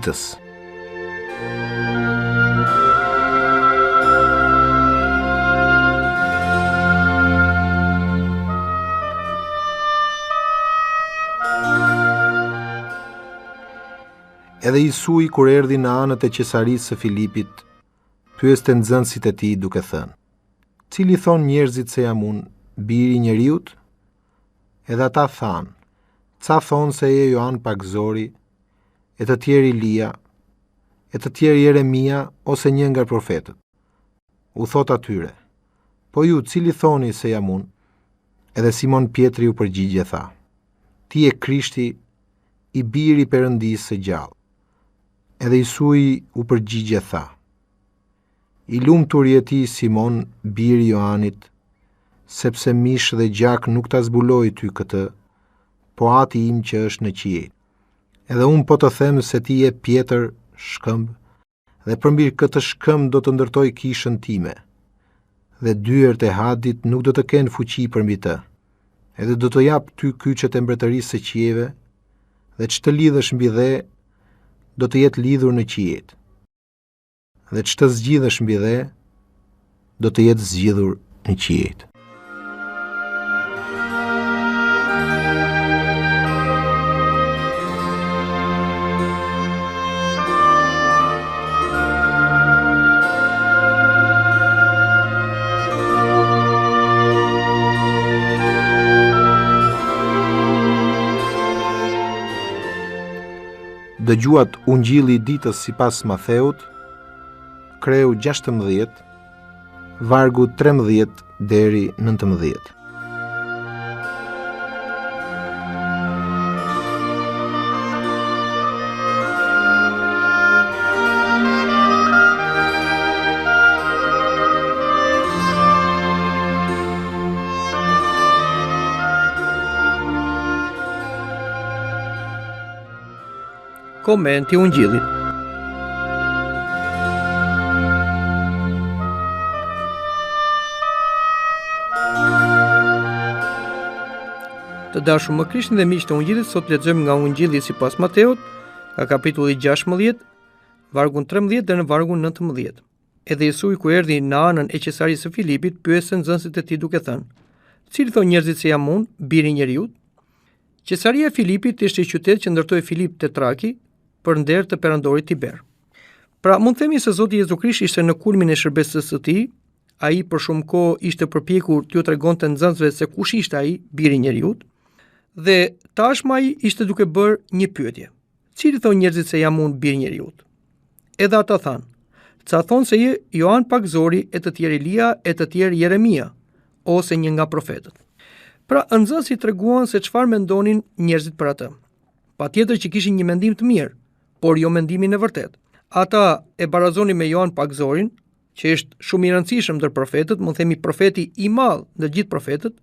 ditës. Edhe Isui, kur erdhi në anët e qesarisë së Filipit, pyeste nxënësit e tij duke thënë: "Cili thon njerëzit se jam unë, biri i njeriut?" Edhe ata thanë: "Ca thonë se je Joan Pagzori, e të tjerë Ilia, e të tjerë Jeremia ose një nga profetët." U thot atyre: "Po ju, cili thoni se jam unë?" Edhe Simon Pietri u përgjigje tha: "Ti je Krishti, i biri i Perëndisë së gjallë." Edhe Isui u përgjigje tha: "I lumtur je ti, Simon, biri Joanit, sepse mish dhe gjak nuk ta zbuloi ty këtë, po Ati im që është në qiell. Edhe unë po të them se ti je Pjetër, shkëmb, dhe përmbi këtë shkëmb do të ndërtoj kishën time, dhe dyert e Hadit nuk do të kenë fuqi përmbi të, edhe do të jap ty kyçet e mbretërisë së qiejve, dhe ç'të lidhësh mbi dhe, do të jetë lidhur në qiell, dhe ç'të zgjidhësh mbi dhe, do të jetë zgjidhur në qiell." Dëgjuat Ungjilli i ditës sipas Matheut, kreu 16, vargu 13 deri 19. Komenti Ungjillit. Të dashur më Krishtin dhe miq të Ungjillit, sot lexojmë nga Ungjilli sipas Mateut, nga kapitulli 16, vargun 13 deri në vargun 19. Edhe Jesui, ku erdhi në anën e qesarisë së Filipit, pyeste nxënësit e tij duke thënë: "Cili thon njerëzit se jam unë, biri i njeriut?" Qesaria e Filipit ishte qytet që ndërtoi Filip Tetraki për nder të perandorit Tiber. Pra, mund themi se Zoti Jezu Krisht ishte në kulmin e shërbesës së tij. Ai për shumë kohë ishte përpjekur t'ju tregonte nxënësve se kush ishte ai, biri i njeriut, dhe tashmë ai ishte duke bërë një pyetje: "Cili thon njerëzit se jam unë, biri i njeriut?" Edhe ata thanë: "Ca thonë se je Joan Pagzori, e të tjerë Ilia, e të tjerë Jeremia ose një nga profetët." Pra, nxënësit treguan se çfarë mendonin njerëzit për atë. Patjetër që kishin një mendim të mirë, por jo mendimin e vërtet. Ata e barazonin me Joan Pagzorin, që është shumë i rëndësishëm ndër profetët, mund themi profeti i madh ndër gjithë profetët,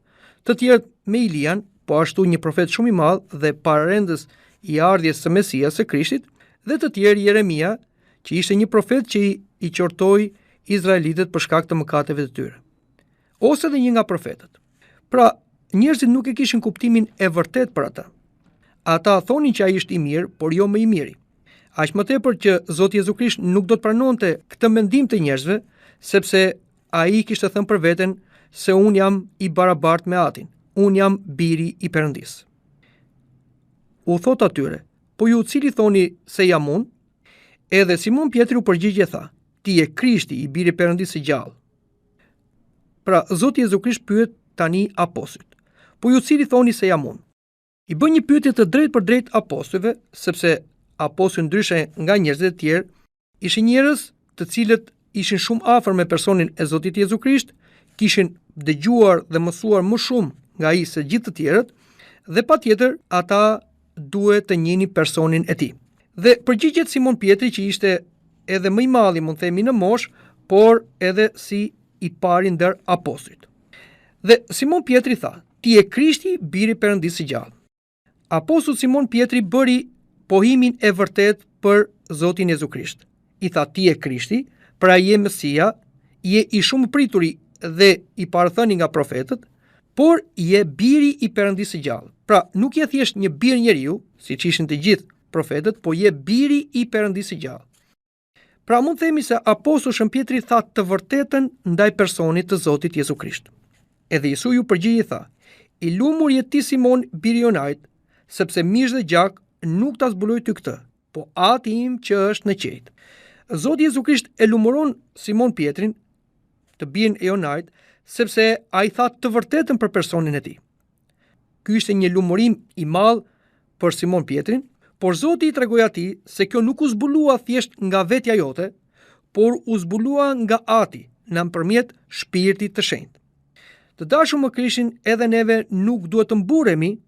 të tjerë me Ilian, po ashtu një profet shumë i madh dhe pararendës i ardhjes së Mesias së Krishtit, dhe të tjerë Jeremia, që ishte një profet që i qortoi izraelitët për shkak të mëkateve të tyre, ose dhe një nga profetët. Pra, njerëzit nuk e kishin kuptimin e vërtet për ata. Ata thonin që ai është i mirë, por jo më i miri. Aq më tepër që Zoti Jezu Krisht nuk do të pranonte këtë mendim të njerëzve, sepse ai kishte thënë për veten se unë jam i barabartë me Atin, unë jam biri i Perëndisë. U thot atyre: "Po ju, cili thoni se jam unë?" Edhe Simon Pietri u përgjigje tha: "Ti je Krishti, i biri i Perëndisë së gjallë." Pra, Zoti Jezu Krisht pyet tani apostujt: "Po ju, cili thoni se jam unë?" I bën një pyetje të drejtë për drejtë apostujve, sepse apostujt, ndryshe nga njerëzit e tjerë, ishin njerëz të cilët ishin shumë afër me personin e Zotit Jezu Krisht, kishin dëgjuar dhe mësuar më shumë nga ai se gjithë të tjerët, dhe patjetër ata duhet të njihnin personin e tij. Dhe përgjigjet Simon Pietri, që ishte edhe më i madhi, mund themi, në moshë, por edhe si i pari ndër apostujt. Dhe Simon Pietri tha: "Ti je Krishti, biri i Perëndisë së gjallë." Apostulli Simon Pietri bëri pohimin e vërtet për Zotin Jezu Krisht. I tha: "Ti je Krishti, pra je Mesia, je i shumë prituri dhe i parthëni nga profetët, por je biri i Perëndisë së gjallë." Pra, nuk je thjesht një bir njeriu, siç ishin të gjithë profetët, po je biri i Perëndisë së gjallë. Pra mund themi se apostulli Shën Pjetri tha të vërtetën ndaj personit të Zotit Jezu Krisht. Edhe Jesu ju përgjigji tha: "I lumur je ti Simon, biri Jonait, sepse mish dhe gjak nuk ta zbuloi ty këtë, po Ati im që është në qejt." Zoti Jezu Krisht e lumuron Simon Pjetrin, të birin e Jonait, sepse ai tha të vërtetën për personin e tij. Ky ishte një lumurim i madh për Simon Pjetrin, por Zoti i tregoi atij se kjo nuk u zbulua thjesht nga vetja jote, por u zbulua nga Ati nëpërmjet Shpirtit të Shenjtë. Të dashur më Krishtin, edhe neve nuk duhet të mburremi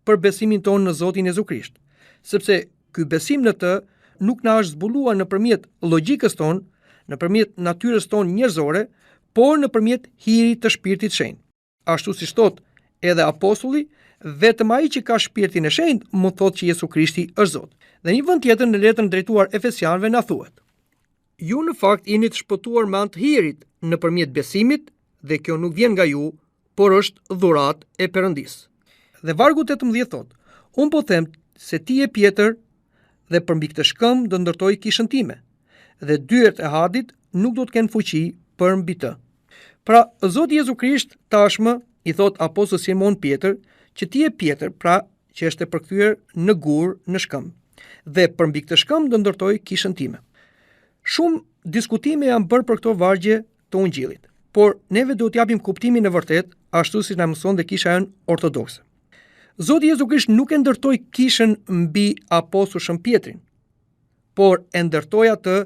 për besimin tonë në Zotin Jezu Krisht, sepse ky besim në të nuk na është zbuluar nëpërmjet logjikës tonë, nëpërmjet natyrës tonë njerëzore, por nëpërmjet hirit të Shpirtit të Shenjtë. Ashtu siç thot edhe apostulli, vetëm ai që ka Shpirtin e Shenjtë mund thotë që Jesu Krishti është Zot. Dhe një vend tjetër në letrën drejtuar Efesianëve na thuhet: "Ju në fakt jeni të shpëtuar me anë të hirit nëpërmjet besimit, dhe kjo nuk vjen nga ju, por është dhuratë e Perëndisë." Dhe vargu 18 thot: "Unë po them se ti je Pjetër, dhe përmbi këtë shkëmb do ndërtoj kishën time, dhe dyert e Hadit nuk do të kenë fuqi përmbi të." Pra, Zoti Jezu Krisht tashmë i thot apostullit Simon Pjetër që ti je Pjetër, pra që është e përkthyer në gur në shkëmb, dhe përmbi këtë shkëmb do ndërtoj kishën time. Shumë diskutime janë bërë për këto vargje të Ungjillit, por neve do të japim kuptimin e vërtet ashtu si na mëson dhe kisha jonë ortodokse. Zoti Jezu Krisht nuk e ndërtoi kishën mbi apostulli Shën Pjetrin, por e ndërtoi atë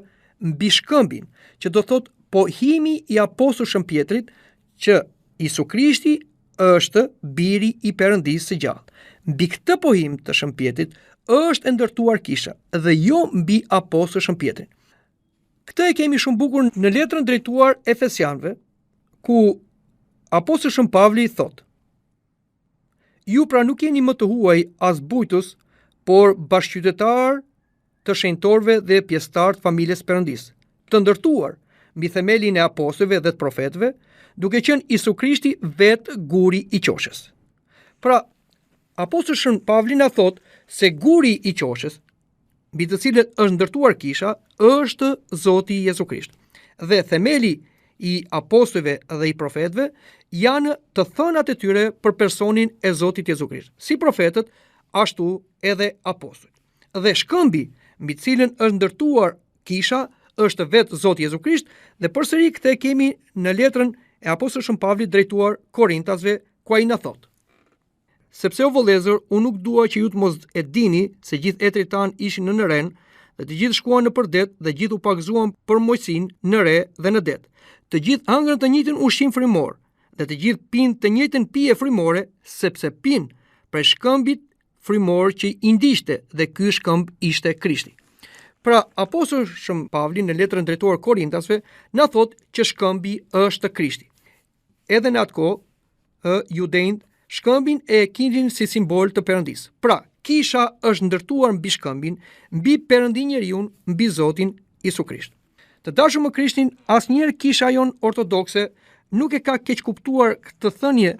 mbi shkëmbin, që do thot pohimi i apostullit Shën Pjetrit që Jesu Krishti është biri i Perëndisë së gjallë. Mbi këtë pohim të Shën Pjetrit është e ndërtuar kisha, dhe jo mbi apostullit Shën Pjetrin. Këtë e kemi shumë bukur në letrën drejtuar Efesianëve, ku apostulli Shën Pavli thot: "Ju pra nuk jeni më të huaj as bujtus, por bashkëqytetar të shenjtorëve dhe pjesëtar të familjes Perëndisë, të ndërtuar mbi themelin e apostujve dhe të profetëve, duke qenë Jesu Krishti vetë guri i qoshës." Pra, apostulli Shën Pavli na thot se guri i qoshës, mbi të cilët është ndërtuar kisha, është Zoti Jezu Krisht. Dhe themeli i apostujve dhe i profetëve janë të thënat e tyre për personin e Zotit Jezu Krisht, si profetët, ashtu edhe apostujt. Dhe shkëmbi mbi të cilën është ndërtuar kisha është vetë Zoti Jezu Krisht, dhe përsëri këtë kemi në letrën e apostullit Shën Pavli drejtuar Korintasve, ku ai na thot: "Sepse o vëllezër, unë nuk dua që ju të mos e dini se gjithë etrit tanë ishin në ren, dhe të gjithë shkuan në përdet, dhe gjithë u pagëzuan për mojsinë në re dhe në det. Të gjithë hëngrën të njëjtin ushqim frymor, dhe të gjithë pinë të njëjtën pije frymore, sepse pinë prej shkëmbit frymor që i ndiqte, dhe ky shkëmb ishte Krishti." Pra, apostulli Shën Pavli në letrën drejtuar Korintasve na thot që shkëmbi është Krishti. Edhe në atë kohë, judejt shkëmbin e kishin si simbol të Perëndisë. Pra, kisha është ndërtuar mbi shkëmbin, mbi Perëndin njeriun, mbi Zotin Jezu Krisht. Të dashur më Krishtin, asnjëherë kisha jon ortodokse nuk e ka keq kuptuar këtë thënie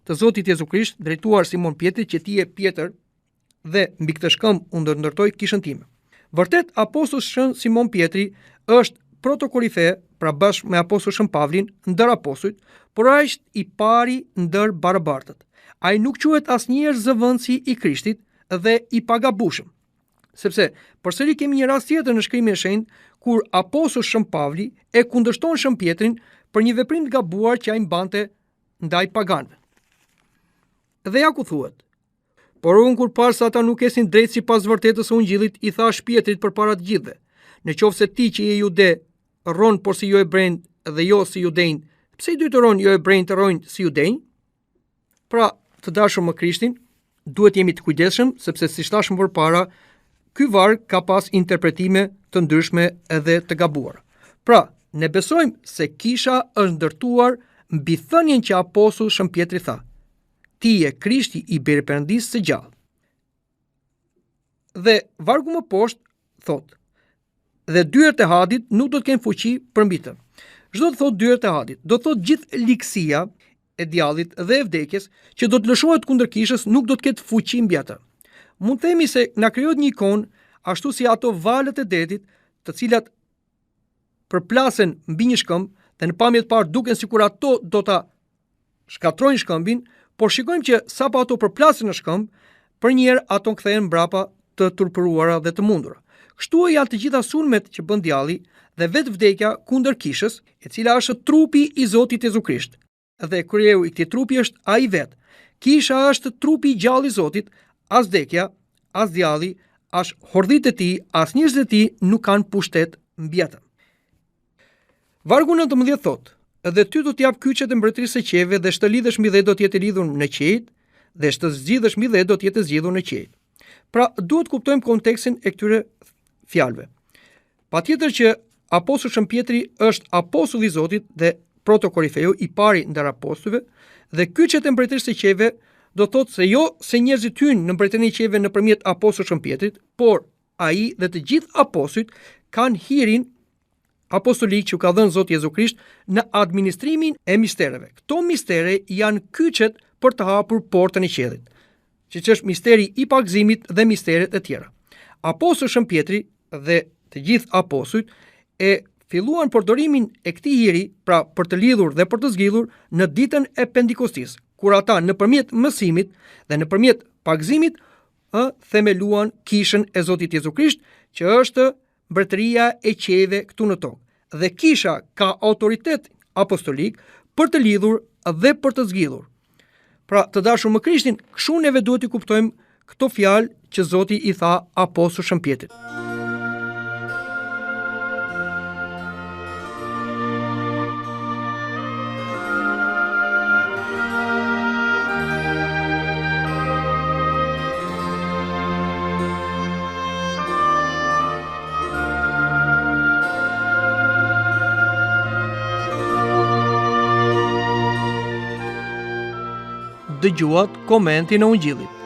të Zotit Jezu Krisht drejtuar Simon Pjetrit që ti je Pjetër, dhe mbi këtë shkëmb unë ndërtoj kishën time. Vërtet, apostulli Shën Simon Pjetri është protokorife, pra bashkë me apostulli Shën Pavlin, ndër apostujt, por ai është i pari ndër barabartët. Ai nuk quhet asnjëherë zëvendësi i Krishtit dhe i pagabushëm. Sepse përsëri kemi një rast tjetër në Shkrimin e Shenjtë kur apostulli Shën Pavli e kundërshton Shën Pjetrin për një veprim të gabuar që ai mbante ndaj paganëve. Dhe ja ku thuhet: "Por unë kur parë se ata nuk esin drejt sipas vërtetës së Ungjillit, i thash Pjetrit përpara të gjithëve: në qoftë se ti që je jude rron por si jo hebrejnë dhe jo si judejnë, pse i dytëron jo hebrejnë të rrojnë si judejnë?" Pra, të dashur më Krishtin, duhet jemi të kujdesshëm, sepse si thash më përpara, ky varg ka pas interpretime të ndryshme edhe të gabuara. Pra, ne besojmë se kisha është ndërtuar mbi thënien që apostulli Shën Pjetri tha: "Ti je Krishti i biri Perëndisë së gjallë." Dhe vargu më poshtë thot: "Dhe dyert e Hadit nuk do të kenë fuqi përmbi të." Çdo të thot dyert e Hadit, do thot gjithë likësia e djallit dhe e vdekjes që do të lëshohet kundër kishës nuk do të ketë fuqi mbi atë. Mund themi se na krijohet një ikonë ashtu si ato valët e detit, të cilat përplasen mbi një shkëmb dhe në pamje të parë duken sikur ato do ta shkatrojnë shkëmbin, por shikojmë që sapo ato përplasen në shkëmb, përnjëherë ato kthehen mbrapa të turpëruara dhe të mundura. Kështu janë të gjitha sulmet që bën djalli dhe vetë vdekja kundër kishës, e cila është trupi i Zotit Jezu Krisht. Dhe kryeu i këtij trupi është ai vetë. Kisha është trupi i gjallë i Zotit, as vdekja, as djalli, as hordhit e tij, as njerëzit e tij nuk kanë pushtet mbi atë. Vargu 19 thotë: "Edhe ty do t'jap kyçet e mbretërisë së qeve dhe ç'të lidhësh mbi dhe do të jetë lidhur në qejt, dhe ç'të zgjidhësh mbi dhe do të jetë zgjidhur në qejt." Pra, duhet kuptojmë kontekstin e këtyre fjalëve. Patjetër që apostulli Shën Pjetri është apostulli i Zotit dhe protokorifeu i pari ndër apostujve, dhe kyçet e mbretërisë së qeve do thotë se jo se njerëzit hyjnë në mbretërinë e qeve nëpërmjet apostullit Shën Pjetrit, por ai dhe të gjithë apostujt kanë hirin apostolik që ka dhënë Zoti Jezu Krisht në administrimin e mistereve. Këto mistere janë kyçet për të hapur portën e qiellit, siç është misteri i pagëzimit dhe misteret e tjera. Apostulli Shën Pjetri dhe të gjithë apostujt e filluan përdorimin e këtij hiri, pra për të lidhur dhe për të zgjidhur në ditën e Pentekostis, kur ata nëpërmjet mësimit dhe nëpërmjet pagëzimit themeluan kishën e Zotit Jezu Krisht, që është mbretëria e qeve këtu në tokë. Dhe kisha ka autoritet apostolik për të lidhur dhe për të zgjidhur. Pra, të dashur më Krishtin, kështu neve duhet i kuptojmë këto fjalë që Zoti i tha apostullit Shën Pjetrit. Dëgjuat komentin e Ungjillit.